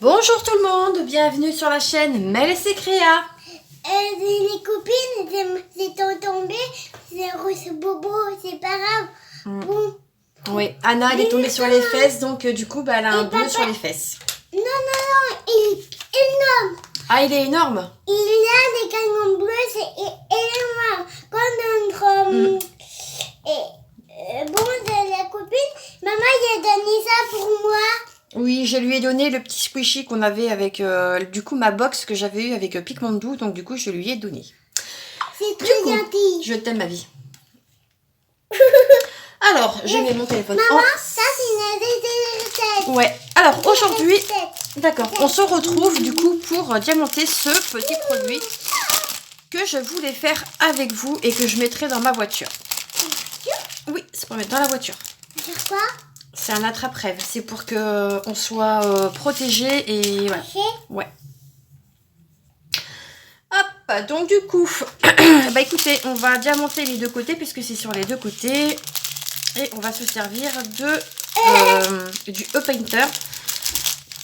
Bonjour tout le monde, bienvenue sur la chaîne Mel et ses créas. Les copines, c'est tombé, c'est bobo, c'est pas grave. Bon. Oui, Anna elle est tombée sur les fesses, donc du coup elle a un bleu sur les fesses. Non, il est énorme. Ah, il est énorme. Il a des canons bleus, c'est énorme. Quand notre... c'est la copine, maman, il a donné ça pour moi. Oui, je lui ai donné le petit squishy qu'on avait avec, du coup, ma box que j'avais eu avec Picmandou, donc du coup, je lui ai donné. C'est très gentil. Je t'aime, ma vie. Alors, je mets mon téléphone Maman, en... ça, c'est une recette. Ouais, alors aujourd'hui, d'accord, on se retrouve du coup pour diamanter ce petit produit que je voulais faire avec vous et que je mettrai dans ma voiture. Oui, c'est pour mettre dans la voiture. Sur quoi? C'est un attrape-rêve, c'est pour que on soit protégé et voilà. Ouais. Hop, donc du coup, bah écoutez, on va diamanter les deux côtés puisque c'est sur les deux côtés. Et on va se servir de du E-Painter.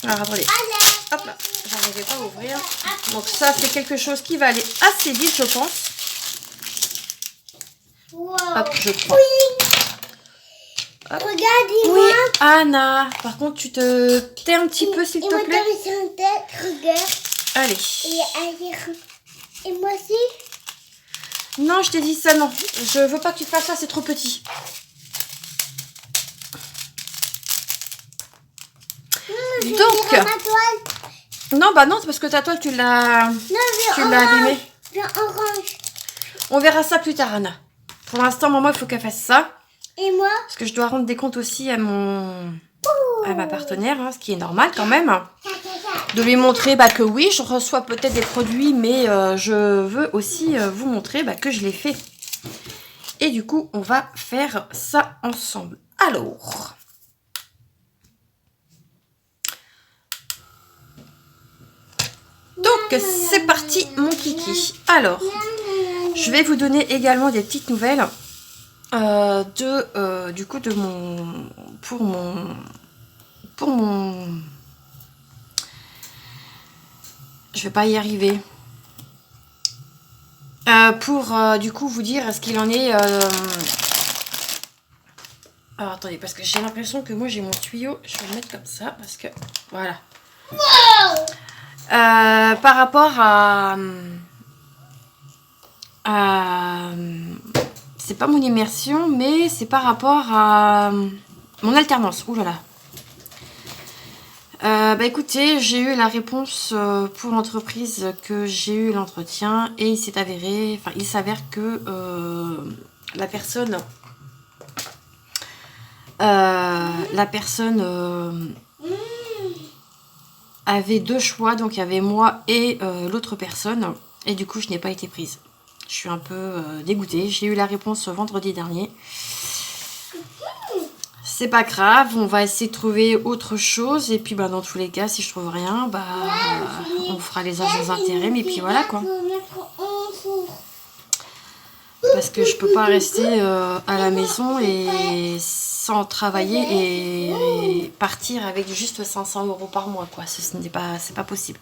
Alors attendez, hop là, j'arrivais pas à ouvrir. Donc ça c'est quelque chose qui va aller assez vite je pense. Wow. Hop, je crois. Oui. Hop. Regarde-moi. Oui, Anna, par contre tu te tais un petit peu s'il te plaît. Regarde. Allez. Et moi aussi. Non, je t'ai dit ça, non. Je veux pas que tu fasses ça, c'est trop petit. Donc, non, bah non, c'est parce que ta toile, tu l'as abîmée. Orange. On verra ça plus tard, Anna. Pour l'instant, maman, il faut qu'elle fasse ça. Et moi? Parce que je dois rendre des comptes aussi à ma partenaire, hein, ce qui est normal quand même. De lui montrer que oui, je reçois peut-être des produits, mais je veux aussi vous montrer que je l'ai fait. Et du coup, on va faire ça ensemble. Alors... Donc, c'est parti, mon kiki. Alors, je vais vous donner également des petites nouvelles du coup, de mon... Pour mon... Je vais pas y arriver. Du coup, vous dire ce qu'il en est... Alors, attendez, parce que j'ai l'impression que moi, j'ai mon tuyau. Je vais le mettre comme ça, parce que... Voilà. Wow. Par rapport à c'est pas mon immersion, mais c'est par rapport à mon alternance. Ouh là là. Bah écoutez, j'ai eu la réponse pour l'entreprise que j'ai eu l'entretien et il s'est avéré, enfin il s'avère que la personne avait deux choix, donc il y avait moi et l'autre personne, et du coup je n'ai pas été prise. Je suis un peu dégoûtée. J'ai eu la réponse vendredi dernier. C'est pas grave, on va essayer de trouver autre chose, et puis dans tous les cas, si je trouve rien, on fera les agents d'intérim, et puis voilà quoi. Parce que je peux pas rester à la maison et sans travailler et partir avec juste 500 € par mois quoi. C'est pas possible.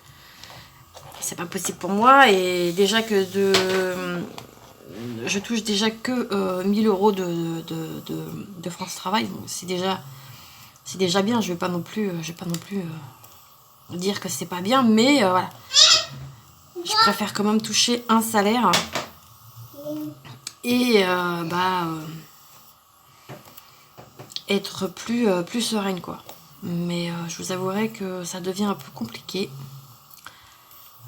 C'est pas possible pour moi, et déjà que je touche déjà que 1000 € de France Travail, donc c'est déjà bien. Je vais pas non plus dire que c'est pas bien, mais voilà. Je préfère quand même toucher un salaire et être plus sereine quoi. Mais je vous avouerai que ça devient un peu compliqué.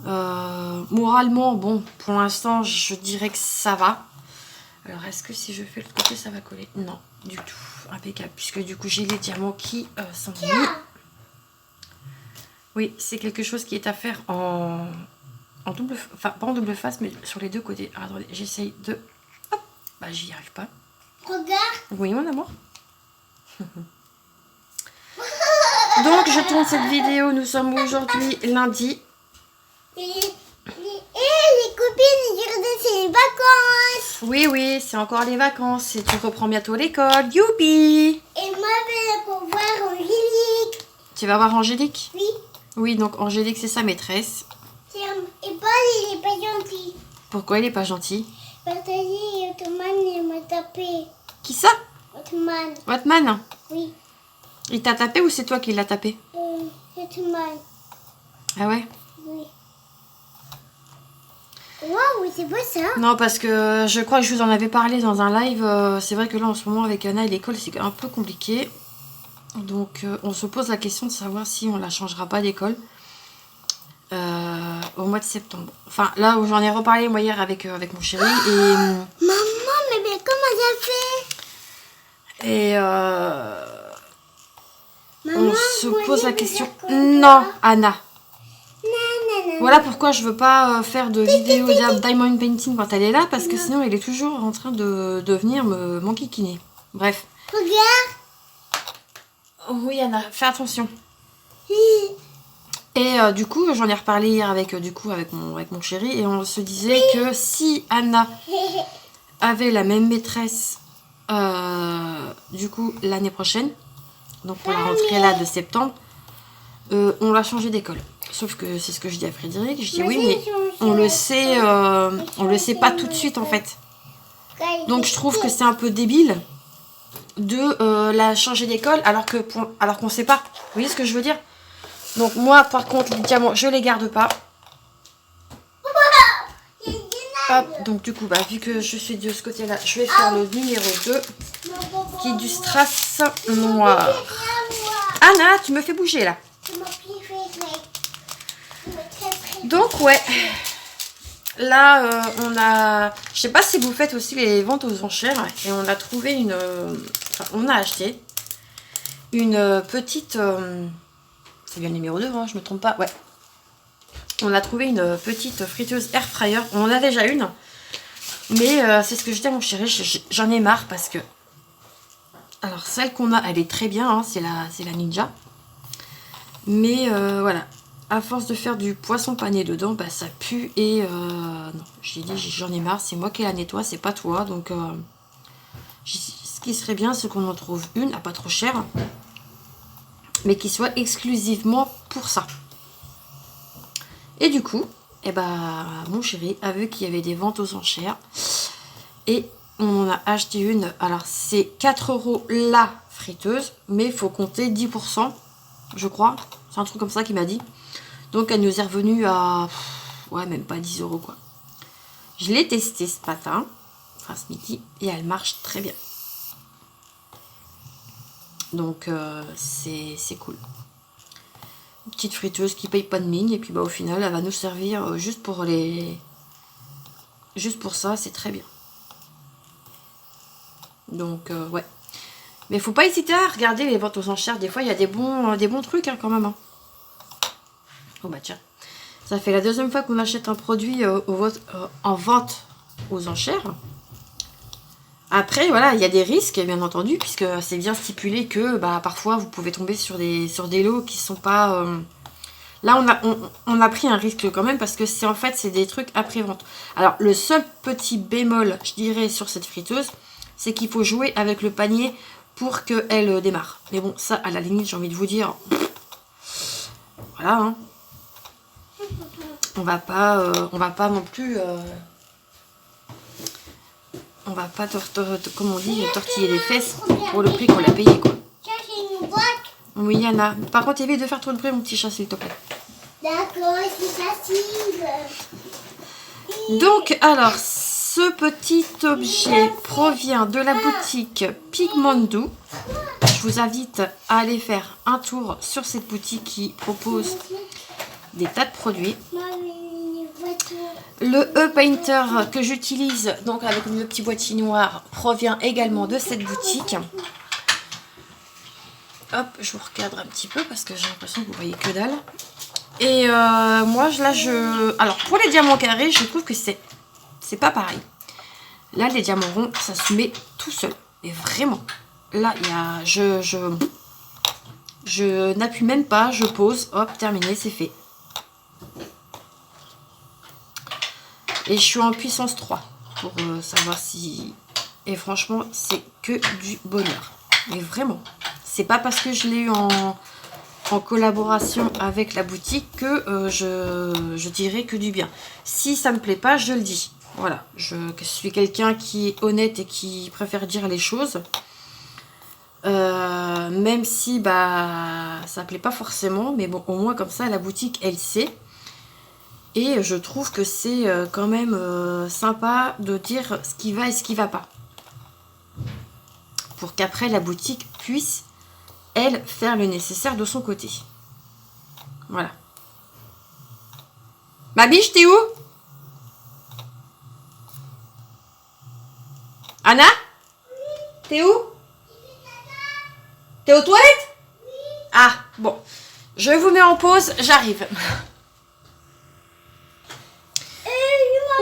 Moralement, bon, pour l'instant je dirais que ça va. Alors est-ce que si je fais le côté ça va coller? Non, du tout. Impeccable, puisque du coup j'ai les diamants qui sont mis. Oui, c'est quelque chose qui est à faire en double, enfin pas en double face, mais sur les deux côtés. Alors, attendez, j'essaye de... Hop, j'y arrive pas. Regarde. Oui, mon amour. Donc je tourne cette vidéo, nous sommes aujourd'hui lundi. Et les copines, c'est les vacances. Oui, c'est encore les vacances et tu reprends bientôt l'école. Youpi! Et moi, je vais pour voir Angélique. Tu vas voir Angélique? Oui. Oui, donc Angélique, c'est sa maîtresse. Et Paul, il est pas gentil. Pourquoi il est pas gentil? Parce que Ottoman, il m'a tapé. Qui ça? Ottoman, Watman? oui. Il t'a tapé ou c'est toi qui l'as tapé? Ottoman, Ah ouais? oui. Waouh, c'est pas ça. Non, parce que je crois que je vous en avais parlé dans un live. C'est vrai que là, en ce moment, avec Anna et l'école, c'est un peu compliqué. Donc, on se pose la question de savoir si on la changera pas d'école au mois de septembre. Enfin, là où j'en ai reparlé, moi, hier, avec mon chéri. Maman, mais comment ça fait? Et Maman, on se moi, pose j'ai la vu question. ça comme Non, ça. Anna. Non. Voilà pourquoi je veux pas faire de vidéo diamond painting quand elle est là, parce que sinon elle est toujours en train de venir m'enquiquiner. Bref. Regarde. Oh oui Anna, fais attention. Et du coup, j'en ai reparlé hier avec mon chéri, et on se disait que si Anna avait la même maîtresse du coup l'année prochaine, donc pour la rentrée là de septembre, on l'a changé d'école. Sauf que c'est ce que je dis à Frédéric. Je dis oui, mais on le sait pas tout de suite en fait. Donc je trouve que c'est un peu débile de la changer d'école alors qu'on sait pas. Vous voyez ce que je veux dire? Donc moi par contre les diamants je les garde pas. Hop, donc du coup bah, vu que je suis de ce côté là, je vais faire le numéro 2 qui est du strass noir. Anna, tu me fais bouger là. Donc ouais, là on a, je sais pas si vous faites aussi les ventes aux enchères, et on a trouvé on a acheté une petite, c'est bien le numéro 2, hein, je me trompe pas, ouais. On a trouvé une petite friteuse air fryer, on en a déjà une, mais c'est ce que je dis à mon chéri, j'en ai marre parce que, alors celle qu'on a elle est très bien, hein, c'est la Ninja, mais voilà. À force de faire du poisson pané dedans, bah ça pue et non, j'ai dit j'en ai marre, c'est moi qui la nettoie, c'est pas toi. Donc ce qui serait bien, c'est qu'on en trouve une à pas trop cher, mais qui soit exclusivement pour ça. Et du coup, eh ben, mon chéri a vu qu'il y avait des ventes aux enchères et on en a acheté une. Alors c'est 4 € la friteuse, mais il faut compter 10%, je crois. C'est un truc comme ça qu'il m'a dit. Donc elle nous est revenue à, ouais, même pas 10 € quoi. Je l'ai testée ce matin, enfin ce midi, et elle marche très bien. Donc c'est cool. Une petite friteuse qui paye pas de mine, et puis bah au final elle va nous servir juste pour ça, c'est très bien. Donc ouais. Mais faut pas hésiter à regarder les ventes aux enchères, des fois il y a des bons trucs hein, quand même. Hein. Oh bah tiens, ça fait la deuxième fois qu'on achète un produit en vente aux enchères. Après, voilà, il y a des risques, bien entendu, puisque c'est bien stipulé que bah, parfois vous pouvez tomber sur des lots qui sont pas... Là, on a pris un risque quand même, parce que c'est en fait, c'est des trucs après-vente. Alors, le seul petit bémol, je dirais, sur cette friteuse, c'est qu'il faut jouer avec le panier pour qu'elle démarre. Mais bon, ça, à la limite, j'ai envie de vous dire... Voilà, hein. On va pas non plus on va pas comme on dit tortiller les fesses pour le prix qu'on l'a payé quoi. Ça, c'est une boîte. Oui Yana, par contre évite de faire trop de bruit mon petit chat s'il te plaît. D'accord, c'est facile. Donc alors ce petit objet provient de la boutique Pigmandou. Je vous invite à aller faire un tour sur cette boutique qui propose des tas de produits. Le E-Painter que j'utilise, donc avec le petit boîtier noir, provient également de cette boutique. Hop, je vous recadre un petit peu parce que j'ai l'impression que vous voyez que dalle. Et moi, alors, pour les diamants carrés, je trouve que c'est pas pareil. Là, les diamants ronds, ça se met tout seul. Et vraiment, là, il y a... Je n'appuie même pas, je pose, hop, terminé, c'est fait. Et je suis en puissance 3 pour savoir si... Et franchement, c'est que du bonheur. Mais vraiment, c'est pas parce que je l'ai eu en collaboration avec la boutique que je dirai que du bien. Si ça me plaît pas, je le dis. Voilà, je suis quelqu'un qui est honnête et qui préfère dire les choses. Même si ça plaît pas forcément, mais bon, au moins comme ça la boutique elle sait. Et je trouve que c'est quand même sympa de dire ce qui va et ce qui va pas, pour qu'après la boutique puisse elle faire le nécessaire de son côté. Voilà. Ma biche, t'es où? Anna? T'es où? T'es aux toilettes? Ah, bon. Je vous mets en pause, j'arrive.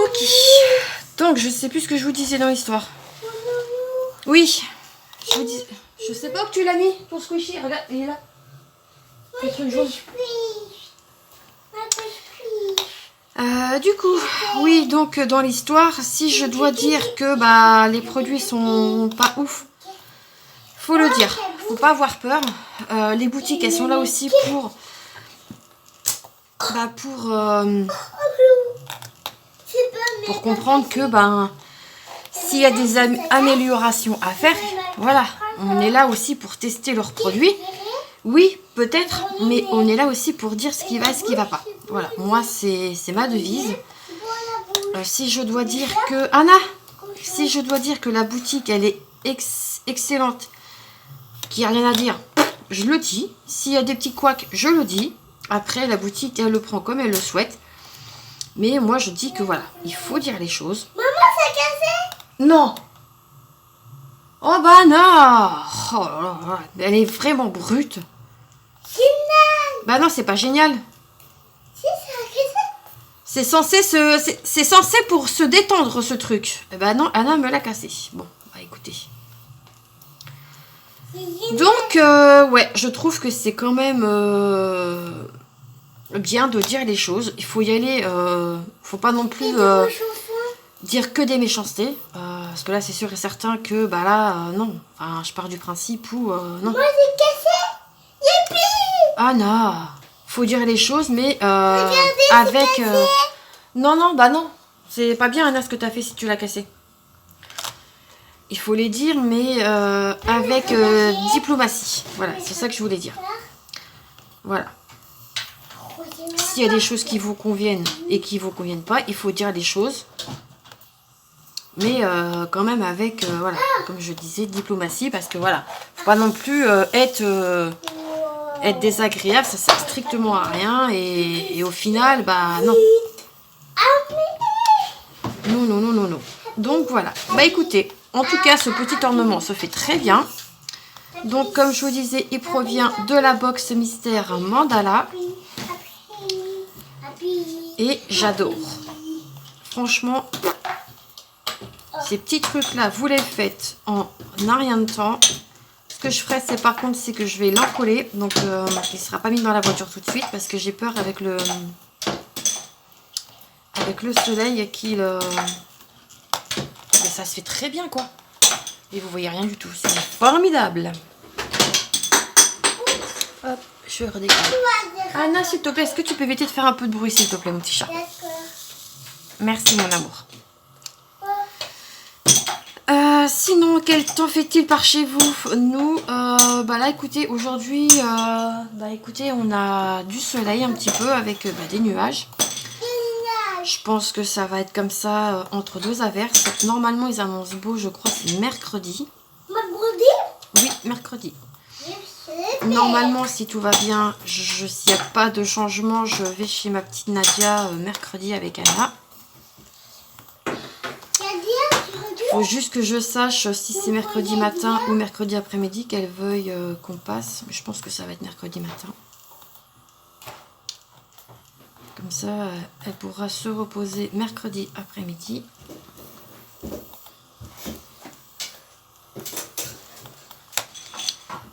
Ok. Donc, je sais plus ce que je vous disais dans l'histoire. Oui. Je vous dis... Je sais pas où tu l'as mis, ton squishy. Regarde, il est là. Le truc jaune. Du coup, oui, donc dans l'histoire, si je dois dire que les produits sont pas ouf, faut le dire, faut pas avoir peur. Les boutiques, elles sont là aussi pour comprendre que s'il y a des améliorations à faire, voilà, on est là aussi pour tester leurs produits. Oui, peut-être, mais on est là aussi pour dire ce qui va et ce qui va pas. Voilà, moi c'est ma devise. Si je dois dire que... Anna, si je dois dire que la boutique elle est excellente, qu'il n'y a rien à dire, je le dis. S'il y a des petits couacs, je le dis. Après, la boutique elle le prend comme elle le souhaite. Mais moi je dis que voilà, il faut dire les choses. Maman, ça cassé? Non. Oh bah non. Oh là là, elle est vraiment brute. Génial. Bah non, c'est pas génial. Si, ça a cassé. C'est censé pour se détendre ce truc. Eh ben non, Anna me l'a cassé. Bon, bah écoutez. Donc, ouais, je trouve que c'est quand même bien de dire les choses. Il faut y aller, faut pas non plus dire que des méchancetés. Parce que là, c'est sûr et certain que, non. Enfin, je pars du principe où, non. Moi, j'ai cassé. Youpi. Anna, faut dire les choses, mais Regardez, avec... c'est cassé. Non, non. C'est pas bien, Anna, ce que t'as fait si tu l'as cassé. Il faut les dire, mais avec diplomatie. Voilà, c'est ça que je voulais dire. Voilà. S'il y a des choses qui vous conviennent et qui vous conviennent pas, il faut dire les choses. Mais quand même avec, voilà, comme je disais, diplomatie. Parce que voilà, faut pas non plus être désagréable. Ça sert strictement à rien. Et au final, non. Non. Donc voilà. Bah écoutez, en tout cas, ce petit ornement se fait très bien. Donc comme je vous disais, il provient de la box mystère Mandala. Et j'adore. Franchement, ces petits trucs-là, vous les faites en un rien de temps. Ce que je ferai, c'est par contre, c'est que je vais l'encoller. Donc il ne sera pas mis dans la voiture tout de suite parce que j'ai peur avec le soleil qu'il... ça se fait très bien quoi. Et vous voyez rien du tout. C'est formidable. Hop, je vais redécoller. Anna, s'il te plaît, est-ce que tu peux éviter de faire un peu de bruit, s'il te plaît, mon petit chat? Merci, mon amour. Sinon, quel temps fait-il par chez vous? Nous, là, écoutez, aujourd'hui, écoutez, on a du soleil un petit peu avec des nuages. Je pense que ça va être comme ça entre deux averses. Normalement, ils annoncent beau, je crois, c'est mercredi. Mercredi? Oui, mercredi. Normalement, si tout va bien, s'il n'y a pas de changement, je vais chez ma petite Nadia mercredi avec Anna. Il faut juste que je sache si c'est mercredi matin ou mercredi après-midi qu'elle veuille qu'on passe. Mais je pense que ça va être mercredi matin. Comme ça, elle pourra se reposer mercredi après-midi.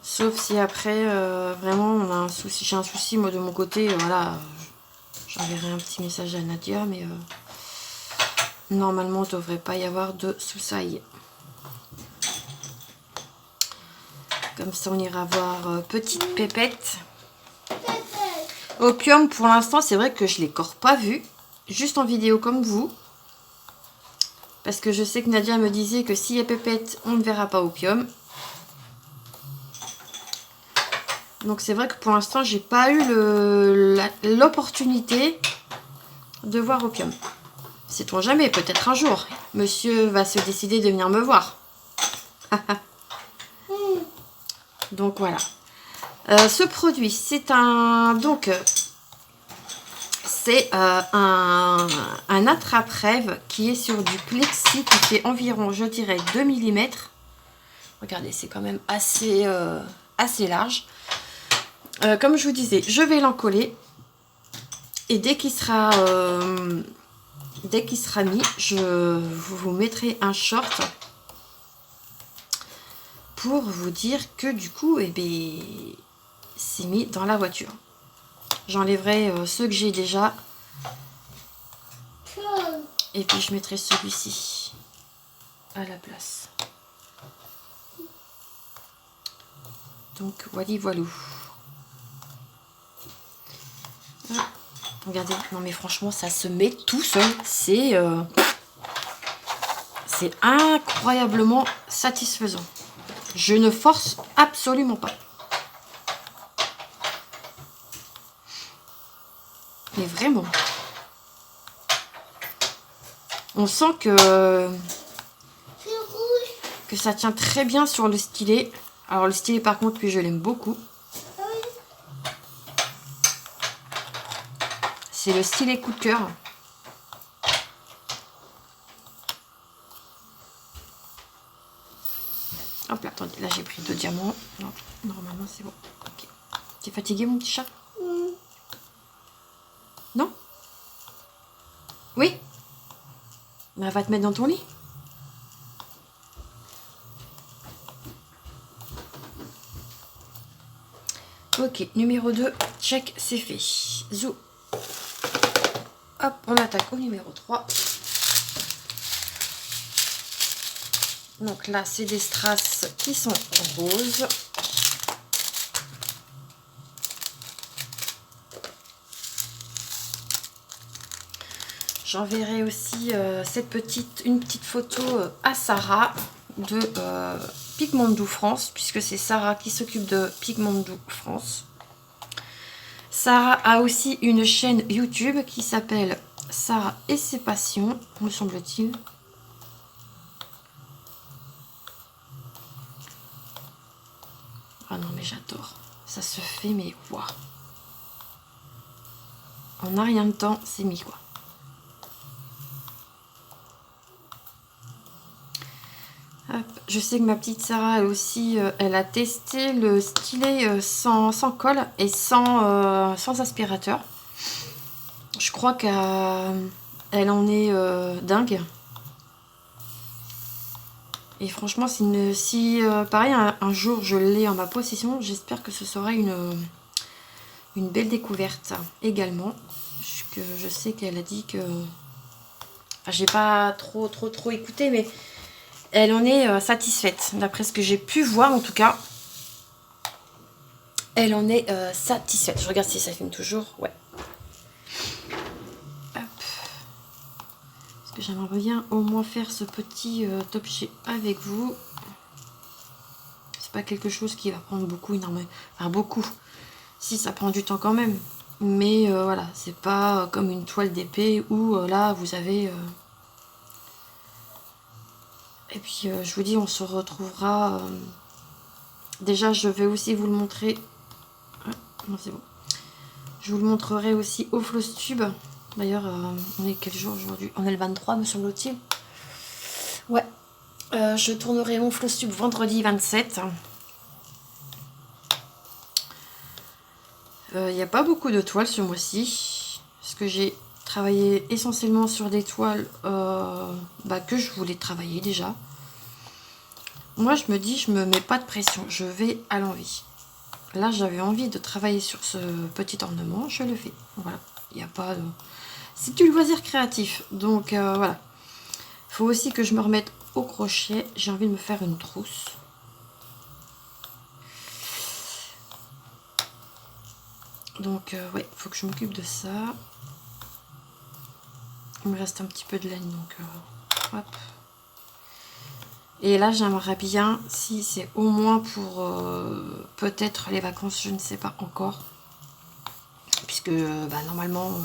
Sauf si après, vraiment, on a un souci. J'ai un souci, moi, de mon côté. Voilà, j'enverrai un petit message à Nadia, mais normalement, il ne devrait pas y avoir de soucis. Comme ça, on ira voir petite Pépette. Opium, pour l'instant, c'est vrai que je ne l'ai encore pas vu. Juste en vidéo comme vous. Parce que je sais que Nadia me disait que s'il y a Pépette, on ne verra pas Opium. Donc c'est vrai que pour l'instant, j'ai pas eu l'opportunité de voir Opium. Sait-on jamais, peut-être un jour, monsieur va se décider de venir me voir. Donc voilà. Ce produit, c'est un... Donc, c'est un attrape-rêve qui est sur du plexi qui fait environ, je dirais, 2 mm. Regardez, c'est quand même assez, assez large. Comme je vous disais, je vais l'encoller. Et dès qu'il sera mis, je vous mettrai un short pour vous dire que du coup, eh bien, c'est mis dans la voiture. J'enlèverai ceux que j'ai déjà. Et puis je mettrai celui-ci à la place. Donc voilà, voilà. Regardez, non mais franchement, ça se met tout seul. C'est incroyablement satisfaisant. Je ne force absolument pas. Mais vraiment. On sent que ça tient très bien sur le stylet. Alors le stylet par contre, lui je l'aime beaucoup. C'est le stylet coup de cœur. Hop là, attendez, là j'ai pris 2 diamants. Non, normalement c'est bon. Ok. T'es fatigué mon petit chat? Non? Oui? Mais elle va te mettre dans ton lit. Ok, numéro 2, check, c'est fait. Zou. Hop, on attaque au numéro 3. Donc là, c'est des strass qui sont roses. J'enverrai aussi une petite photo à Sarah de Pigmandou France, puisque c'est Sarah qui s'occupe de Pigmandou France. Sarah a aussi une chaîne YouTube qui s'appelle Sarah et ses passions, me semble-t-il. Ah non mais j'adore, ça se fait mais waouh. En un rien de temps, c'est mis quoi. Hop. Je sais que ma petite Sarah, elle aussi, elle a testé le stylet sans colle et sans aspirateur. Je crois qu'elle en est dingue. Et franchement, si pareil, un jour je l'ai en ma possession, j'espère que ce sera une belle découverte également. Je sais qu'elle a dit que... Enfin, j'ai pas trop écouté, mais elle en est satisfaite. D'après ce que j'ai pu voir en tout cas, elle en est satisfaite. Je regarde si ça filme toujours. Ouais. Hop. Parce que j'aimerais bien au moins faire ce petit objet avec vous. C'est pas quelque chose qui va prendre beaucoup, énormément. Enfin, beaucoup. Si, ça prend du temps quand même. Mais voilà, c'est pas comme une toile d'épée où là, vous avez... Et puis, je vous dis, on se retrouvera... Déjà, je vais aussi vous le montrer... Ah, non, c'est bon. Je vous le montrerai aussi au Flosstube. D'ailleurs, on est quel jour aujourd'hui? On est le 23, me semble-t-il. Ouais. Je tournerai mon Flosstube vendredi 27. Il n'y a pas beaucoup de toiles ce mois-ci. Parce que j'ai travaillé essentiellement sur des toiles que je voulais travailler déjà. Moi, je me dis, je me mets pas de pression. Je vais à l'envie. Là, j'avais envie de travailler sur ce petit ornement. Je le fais. Voilà. Il n'y a pas de... C'est du loisir créatif. Donc, voilà. Il faut aussi que je me remette au crochet. J'ai envie de me faire une trousse. Donc ouais, faut que je m'occupe de ça. Il me reste un petit peu de laine, donc hop. Et là, j'aimerais bien, si c'est au moins pour peut-être les vacances, je ne sais pas encore. Puisque bah, normalement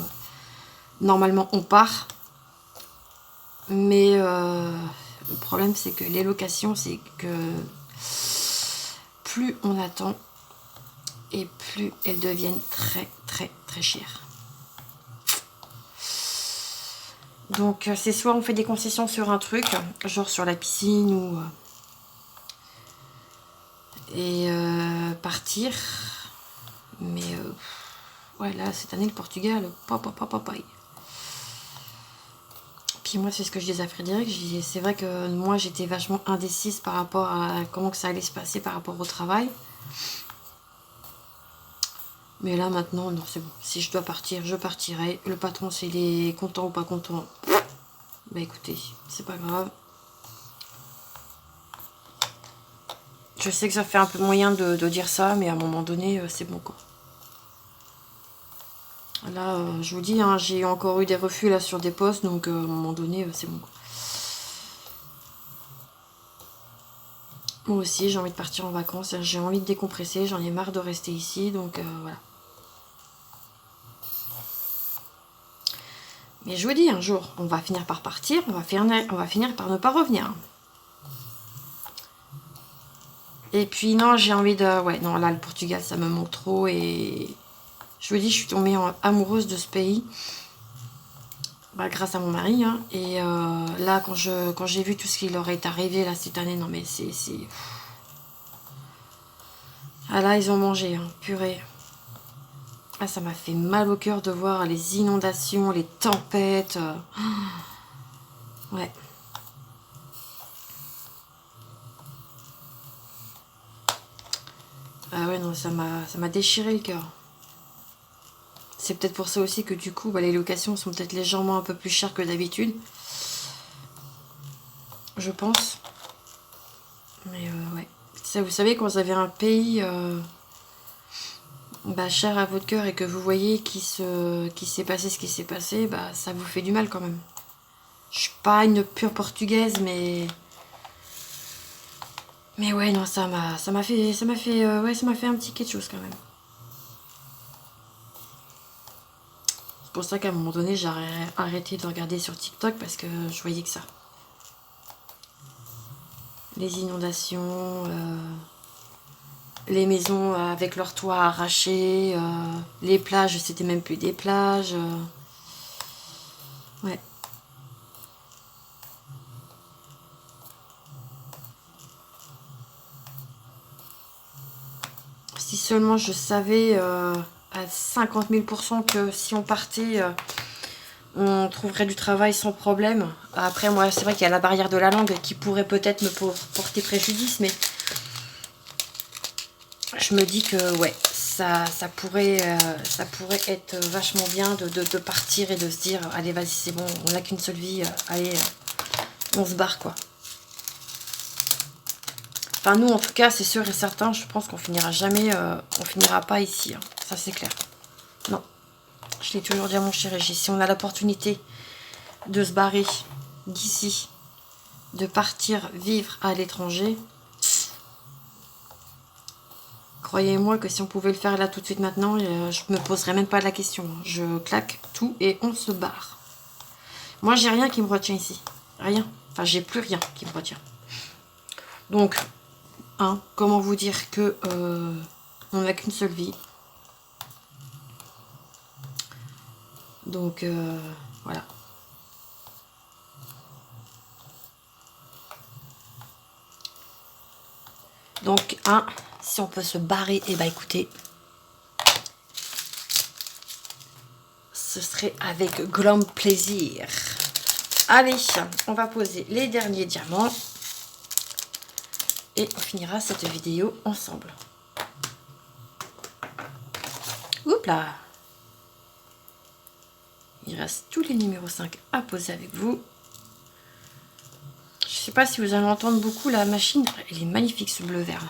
on part. Mais le problème, c'est que les locations, c'est que plus on attend et plus elles deviennent très très très chères. Donc c'est soit on fait des concessions sur un truc, genre sur la piscine ou partir. Mais ouais, là cette année le Portugal, Puis moi c'est ce que je disais à Frédéric, c'est vrai que moi j'étais vachement indécise par rapport à comment que ça allait se passer par rapport au travail. Mais là maintenant non, c'est bon. Si je dois partir, je partirai. Le patron s'il est content ou pas content, bah écoutez, c'est pas grave. Je sais que ça fait un peu moyen de dire ça, mais à un moment donné, c'est bon quoi. Là, je vous dis, hein, j'ai encore eu des refus là sur des postes, donc à un moment donné, c'est bon quoi. Moi aussi, j'ai envie de partir en vacances, j'ai envie de décompresser, j'en ai marre de rester ici, donc voilà. Mais je vous dis, un jour, on va finir par partir, on va finir par ne pas revenir. Et puis non, j'ai envie de... Ouais, non, là, le Portugal, ça me manque trop. Et je vous dis, je suis tombée amoureuse de ce pays. Bah, grâce à mon mari. Hein. Et là, quand j'ai vu tout ce qui leur est arrivé là, cette année, non mais c'est... Ah là, ils ont mangé, hein, purée. Ah, ça m'a fait mal au cœur de voir les inondations, les tempêtes. Ouais. Ah ouais, non, ça m'a déchiré le cœur. C'est peut-être pour ça aussi que du coup, bah, les locations sont peut-être légèrement un peu plus chères que d'habitude. Je pense. Mais ouais. Ça, vous savez, quand vous avez un pays bah, cher à votre cœur et que vous voyez qu'il s'est passé ce qui s'est passé, bah, ça vous fait du mal quand même. Je suis pas une pure portugaise, mais ouais, non, ça m'a fait un petit quelque chose quand même. C'est pour ça qu'à un moment donné, j'ai arrêté de regarder sur TikTok parce que je voyais que ça. Les inondations, les maisons avec leurs toits arrachés, les plages, c'était même plus des plages. Ouais. Si seulement je savais à 50 000 % que si on partait, on trouverait du travail sans problème. Après, moi, c'est vrai qu'il y a la barrière de la langue qui pourrait peut-être me porter préjudice, mais je me dis que ouais, ça pourrait être vachement bien de partir et de se dire allez, vas-y, c'est bon, on n'a qu'une seule vie, allez, on se barre quoi. Enfin, nous, en tout cas, c'est sûr et certain, je pense qu'on finira jamais, on finira pas ici, hein. Ça c'est clair. Non, je l'ai toujours dit à mon chéri, si on a l'opportunité de se barrer d'ici, de partir vivre à l'étranger, croyez-moi que si on pouvait le faire là tout de suite maintenant, je me poserais même pas la question. Je claque tout et on se barre. Moi, j'ai rien qui me retient ici. Rien. Enfin, j'ai plus rien qui me retient. Donc, hein, comment vous dire que on n'a qu'une seule vie. Donc, voilà. Donc, hein, si on peut se barrer, et bah écoutez, ce serait avec grand plaisir. Allez, on va poser les derniers diamants. Et on finira cette vidéo ensemble. Oups là. Il reste tous les numéros 5 à poser avec vous. Je sais pas si vous allez entendre beaucoup la machine. Elle est magnifique ce bleu vert.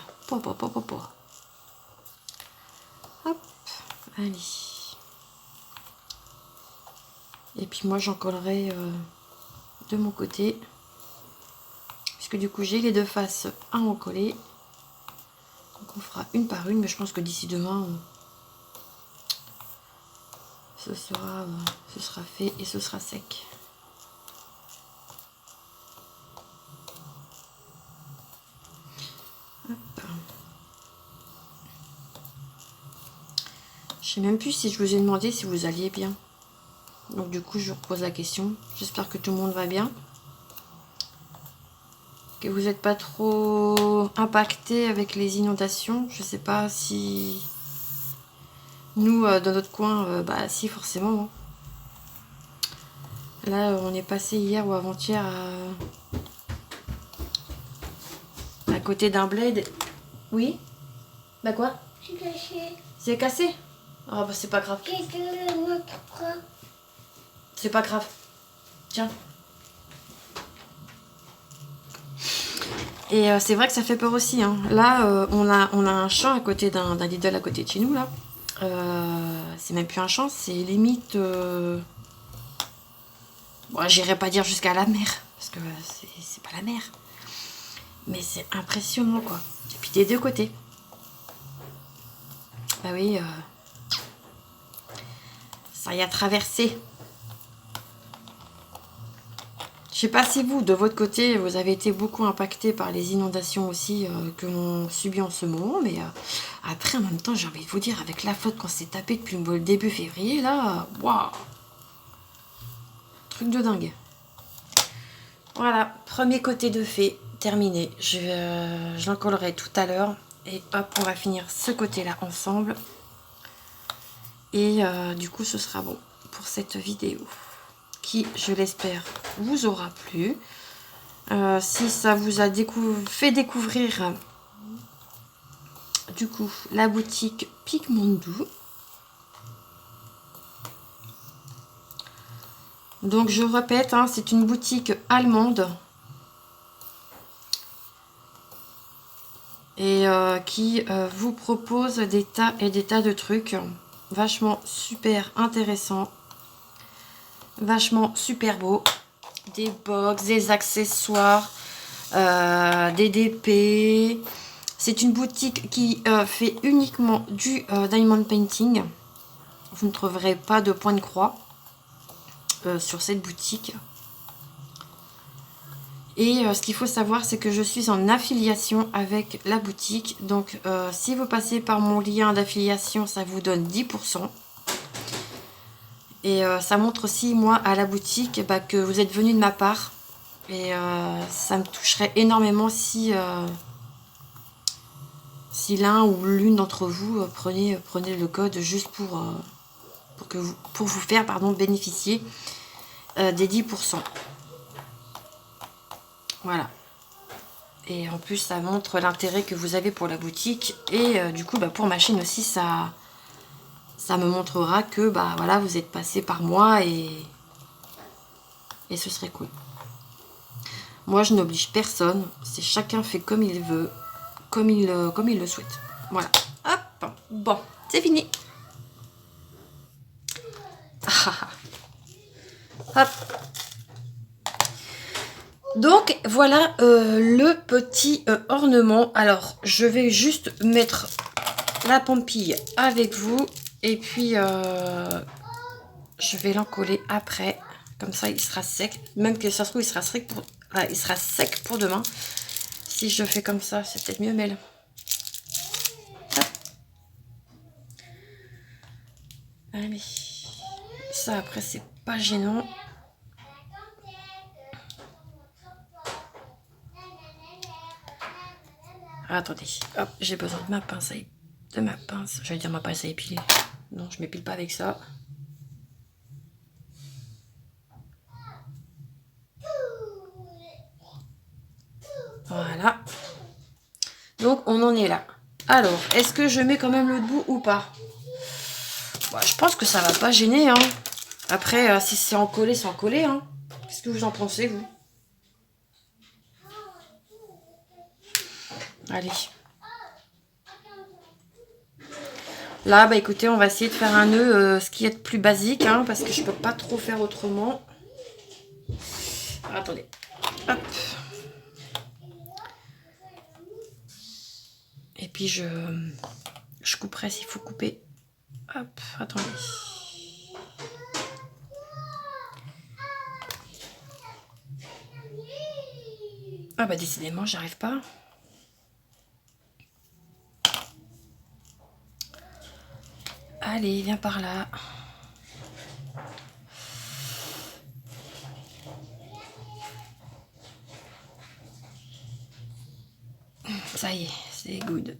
Hop. Allez. Et puis moi j'en collerai de mon côté. Puisque du coup j'ai les deux faces à en coller. Donc on fera une par une, mais je pense que d'ici demain, ce sera fait et ce sera sec. Hop. Je sais même plus si je vous ai demandé si vous alliez bien. Donc du coup je vous repose la question. J'espère que tout le monde va bien. Que vous n'êtes pas trop impacté avec les inondations. Je sais pas si nous dans notre coin, bah si forcément. Là on est passé hier ou avant-hier à côté d'un bled. Oui. Bah quoi? C'est caché. C'est cassé? Ah bah c'est pas grave. Qu'est-ce que notre bras? C'est pas grave. Tiens. Et c'est vrai que ça fait peur aussi. Hein. Là, on a un champ à côté d'un Lidl à côté de chez nous. Là, c'est même plus un champ, c'est limite. Bon, j'irai pas dire jusqu'à la mer parce que c'est pas la mer. Mais c'est impressionnant quoi. Et puis des deux côtés. Bah oui, ça y a traversé. Je sais pas si vous, de votre côté, vous avez été beaucoup impacté par les inondations aussi que l'on subit en ce moment. Mais après, en même temps, j'ai envie de vous dire, avec la flotte qu'on s'est tapé depuis le début février, là, waouh! Truc de dingue. Voilà, premier côté de fait, terminé. Je l'encollerai tout à l'heure. Et hop, on va finir ce côté-là ensemble. Et du coup, ce sera bon pour cette vidéo. Qui, je l'espère, vous aura plu. Si ça vous a fait découvrir du coup la boutique Pigmondou. Donc je répète, hein, c'est une boutique allemande et qui vous propose des tas et des tas de trucs vachement super intéressants. Vachement super beau, des box, des accessoires, des DP. C'est une boutique qui fait uniquement du diamond painting. Vous ne trouverez pas de point de croix sur cette boutique. Et ce qu'il faut savoir, c'est que je suis en affiliation avec la boutique. Donc si vous passez par mon lien d'affiliation, ça vous donne 10%. Et ça montre aussi, moi, à la boutique, bah, que vous êtes venu de ma part. Et ça me toucherait énormément si l'un ou l'une d'entre vous prenez le code juste pour vous faire bénéficier des 10%. Voilà. Et en plus, ça montre l'intérêt que vous avez pour la boutique. Et du coup, bah, pour ma chaîne aussi, ça me montrera que bah voilà, vous êtes passé par moi et ce serait cool. Moi je n'oblige personne, c'est chacun fait comme il veut, comme il le souhaite. Voilà. Hop, bon, c'est fini. Hop. Donc voilà le petit ornement. Alors je vais juste mettre la pampille avec vous. Et puis, je vais l'encoller après. Comme ça, il sera sec. Même que ça se trouve, il sera sec pour demain. Si je fais comme ça, c'est peut-être mieux, Mel. Hop. Allez. Ça, après, c'est pas gênant. Ah, attendez. Hop, j'ai besoin de ma pince j'allais dire ma pince à épiler. Non, je m'épile pas avec ça. Voilà. Donc, on en est là. Alors, est-ce que je mets quand même l'autre bout ou pas? Bah, je pense que ça va pas gêner. Hein. Après, si c'est encollé, c'est encollé. Hein. Qu'est-ce que vous en pensez, vous? Allez. Là, bah écoutez, on va essayer de faire un nœud, ce qui est le plus basique, hein, parce que je peux pas trop faire autrement. Alors, attendez. Hop. Et puis je couperai s'il faut couper. Hop, attendez. Ah bah décidément, j'arrive pas. Allez, viens par là. Ça y est, c'est good.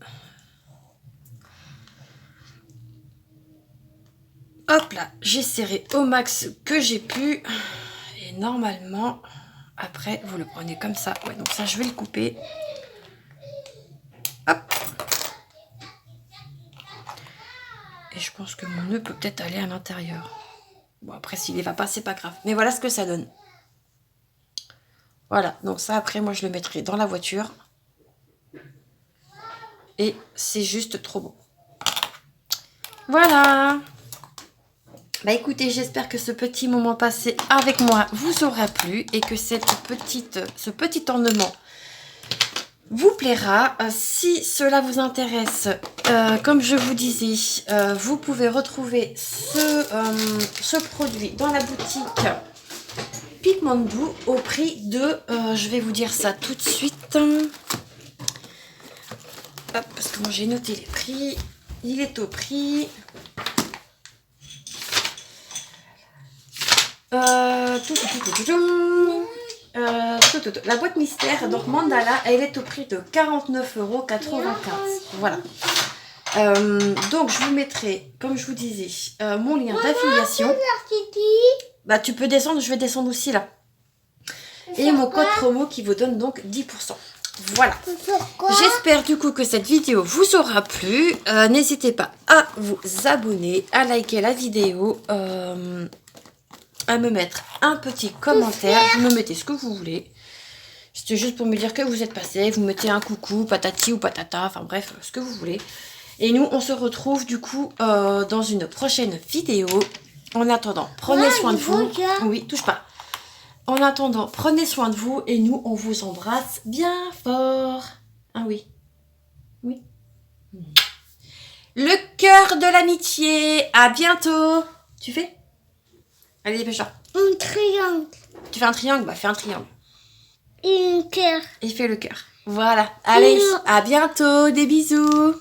Hop là, j'ai serré au max que j'ai pu. Et normalement, après, vous le prenez comme ça. Ouais, donc ça, je vais le couper. Hop. Et je pense que mon nœud peut peut-être aller à l'intérieur. Bon, après, s'il ne va pas, c'est pas grave. Mais voilà ce que ça donne. Voilà, donc ça, après, moi, je le mettrai dans la voiture. Et c'est juste trop beau. Voilà. Bah écoutez, j'espère que ce petit moment passé avec moi vous aura plu. Et que ce petit ornement vous plaira. Si cela vous intéresse, comme je vous disais, vous pouvez retrouver ce produit dans la boutique Pigmandou au prix de, je vais vous dire ça tout de suite. Hop, parce que moi j'ai noté les prix. Il est au prix. La boîte mystère, donc Mandala, elle est au prix de 49,95 €. Voilà. Donc je vous mettrai, comme je vous disais, mon lien d'affiliation. Bah tu peux descendre, je vais descendre aussi là. Et mon code promo qui vous donne donc 10%. Voilà. J'espère du coup que cette vidéo vous aura plu. N'hésitez pas à vous abonner, à liker la vidéo, à me mettre un petit commentaire. Vous me mettez ce que vous voulez. C'était juste pour me dire que vous êtes passé. Vous mettez un coucou, patati ou patata. Enfin bref, ce que vous voulez. Et nous, on se retrouve du coup dans une prochaine vidéo. En attendant, prenez soin de vous. Oui, touche pas. En attendant, prenez soin de vous. Et nous, on vous embrasse bien fort. Ah oui. Oui. Le cœur de l'amitié. À bientôt. Tu fais? Allez, dépêche-toi. Un triangle. Tu fais un triangle? Bah, fais un triangle. Et un cœur. Et fais le cœur. Voilà. Allez, à bientôt. Des bisous.